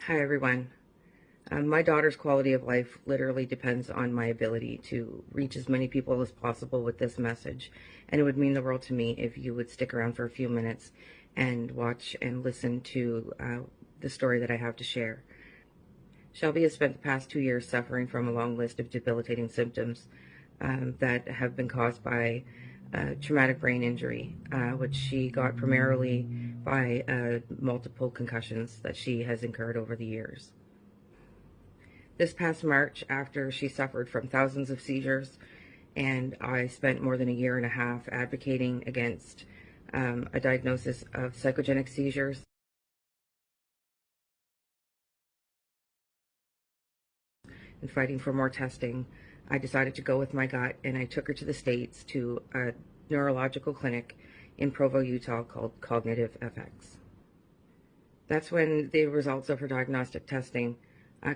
Hi, everyone. My daughter's quality of life literally depends on my ability to reach as many people as possible with this message. And it would mean the world to me if you would stick around for a few minutes and watch and listen to the story that I have to share. Shelby has spent the past 2 years suffering from a long list of debilitating symptoms that have been caused by traumatic brain injury, which she got primarily by multiple concussions that she has incurred over the years. This past March, after she suffered from thousands of seizures, and I spent more than a year and a half advocating against a diagnosis of psychogenic seizures and fighting for more testing, I decided to go with my gut, and I took her to the States to a neurological clinic in Provo, Utah called Cognitive FX. That's when the results of her diagnostic testing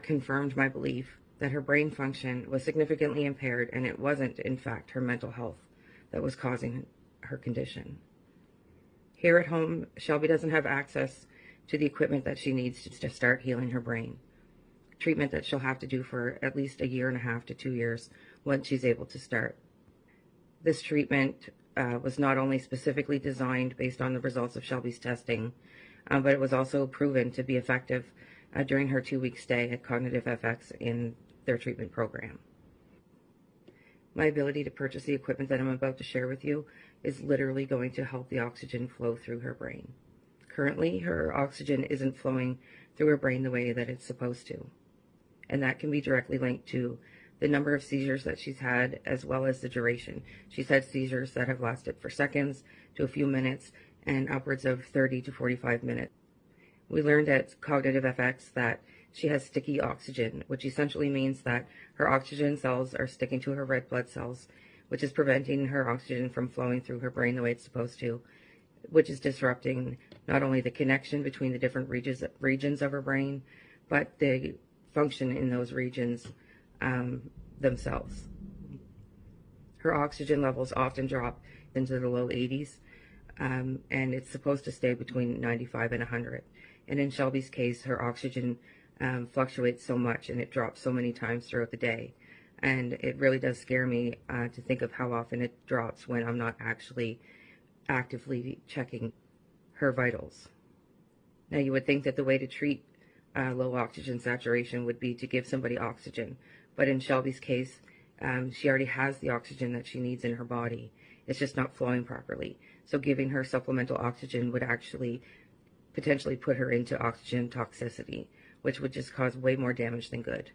confirmed my belief that her brain function was significantly impaired, and it wasn't, in fact, her mental health that was causing her condition. Here at home, Shelby doesn't have access to the equipment that she needs to start healing her brain, treatment that she'll have to do for at least a year and a half to 2 years once she's able to start. This treatment was not only specifically designed based on the results of Shelby's testing, but it was also proven to be effective during her 2-week stay at Cognitive FX in their treatment program. My ability to purchase the equipment that I'm about to share with you is literally going to help the oxygen flow through her brain. Currently, her oxygen isn't flowing through her brain the way that it's supposed to, and that can be directly linked to the number of seizures that she's had, as well as the duration. She's had seizures that have lasted for seconds to a few minutes and upwards of 30 to 45 minutes. We learned at Cognitive FX that she has sticky oxygen, which essentially means that her oxygen cells are sticking to her red blood cells, which is preventing her oxygen from flowing through her brain the way it's supposed to, which is disrupting not only the connection between the different regions of her brain, but the function in those regions themselves. Her oxygen levels often drop into the low 80s, and it's supposed to stay between 95 and 100. And in Shelby's case, her oxygen fluctuates so much, and it drops so many times throughout the day. And it really does scare me to think of how often it drops when I'm not actually actively checking her vitals. Now, you would think that the way to treat low oxygen saturation would be to give somebody oxygen. But in Shelby's case, she already has the oxygen that she needs in her body. It's just not flowing properly. So giving her supplemental oxygen would actually potentially put her into oxygen toxicity, which would just cause way more damage than good.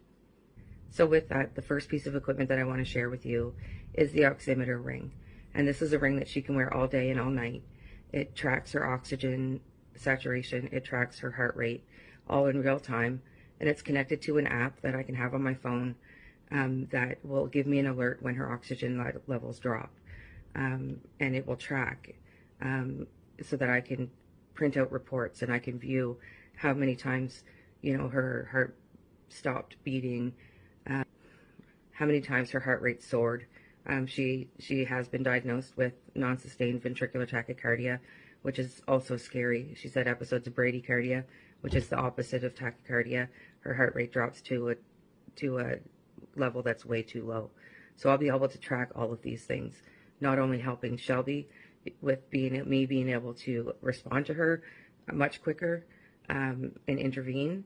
So with that, the first piece of equipment that I want to share with you is the oximeter ring. And this is a ring that she can wear all day and all night. It tracks her oxygen saturation, it tracks her heart rate, all in real time, and it's connected to an app that I can have on my phone that will give me an alert when her oxygen levels drop, and it will track so that I can print out reports and I can view how many times, her heart stopped beating, how many times her heart rate soared. She has been diagnosed with non-sustained ventricular tachycardia, which is also scary. She's had episodes of bradycardia, which is the opposite of tachycardia. Her heart rate drops to a level that's way too low. So I'll be able to track all of these things, not only helping Shelby with me being able to respond to her much quicker and intervene,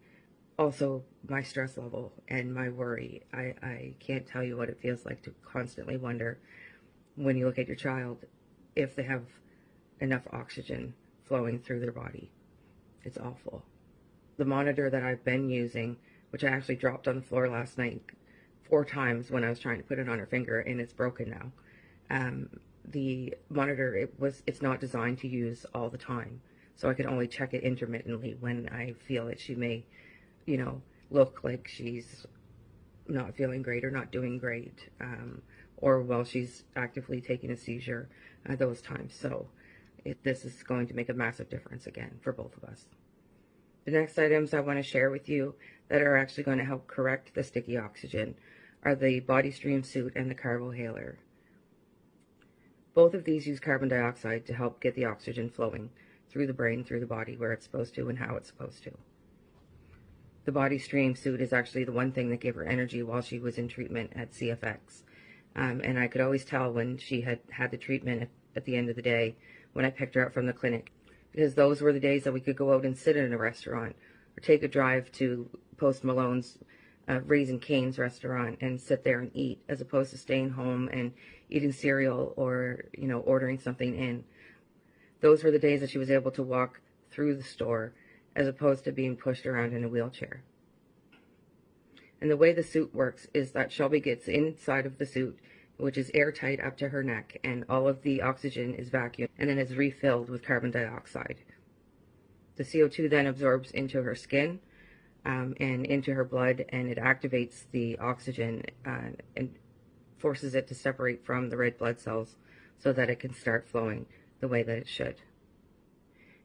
also my stress level and my worry. I can't tell you what it feels like to constantly wonder when you look at your child if they have enough oxygen flowing through their body. It's awful. The monitor that I've been using, which I actually dropped on the floor last night 4 times when I was trying to put it on her finger, and it's broken now. The monitor, it's not designed to use all the time, so I can only check it intermittently when I feel that she may, look like she's not feeling great or not doing great, or while she's actively taking a seizure, those times. So this is going to make a massive difference again for both of us. The next items I want to share with you that are actually going to help correct the sticky oxygen are the Body Stream suit and the Carbohaler. Both of these use carbon dioxide to help get the oxygen flowing through the brain, through the body, where it's supposed to and how it's supposed to. the body stream suit is actually the one thing that gave her energy while she was in treatment at CFX. And I could always tell when she had had the treatment at the end of the day when I picked her up from the clinic, because those were the days that we could go out and sit in a restaurant or take a drive to Post Malone's Raising Cane's restaurant and sit there and eat, as opposed to staying home and eating cereal or, you know, ordering something in. Those were the days that she was able to walk through the store as opposed to being pushed around in a wheelchair. And the way the suit works is that Shelby gets inside of the suit, which is airtight up to her neck, and all of the oxygen is vacuumed and then is refilled with carbon dioxide. The CO2 then absorbs into her skin and into her blood, and it activates the oxygen and forces it to separate from the red blood cells so that it can start flowing the way that it should.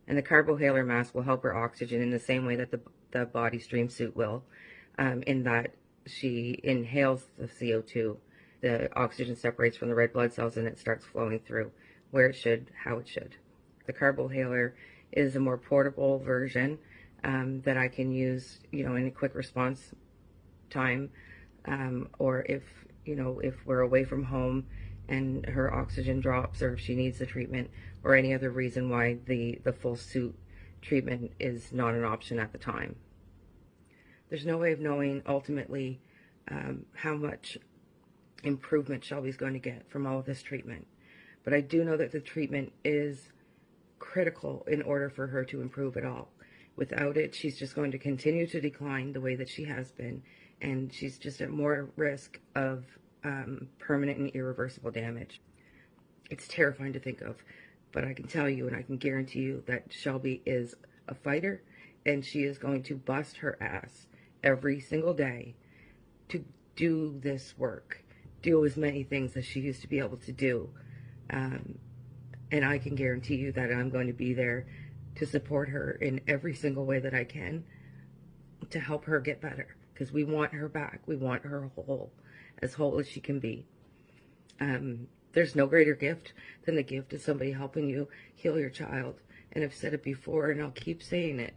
And the carbohaler mask will help her oxygen in the same way that the body stream suit will, in that she inhales the CO2, the oxygen separates from the red blood cells, and it starts flowing through where it should, how it should. The carbohaler is a more portable version that I can use, you know, in a quick response time, or if, you know, if we're away from home and her oxygen drops, or if she needs the treatment, or any other reason why the full suit treatment is not an option at the time. There's no way of knowing ultimately how much improvement Shelby's going to get from all of this treatment, but I do know that the treatment is critical in order for her to improve at all. Without it, she's just going to continue to decline the way that she has been, and she's just at more risk of permanent and irreversible damage. It's terrifying to think of, but I can tell you and I can guarantee you that Shelby is a fighter, and she is going to bust her ass every single day to do this work, do as many things as she used to be able to do. And I can guarantee you that I'm going to be there to support her in every single way that I can to help her get better, because we want her back. We want her whole as she can be. There's no greater gift than the gift of somebody helping you heal your child. And I've said it before, and I'll keep saying it.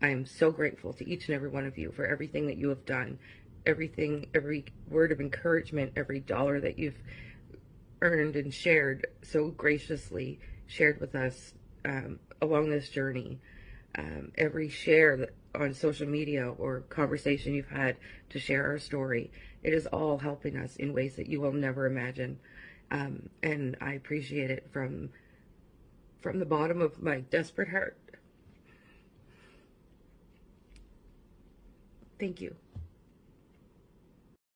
I am so grateful to each and every one of you for everything that you have done, everything, every word of encouragement, every dollar that you've earned and shared so graciously, shared with us along this journey. Every share on social media or conversation you've had to share our story, it is all helping us in ways that you will never imagine. And I appreciate it from the bottom of my desperate heart. Thank you.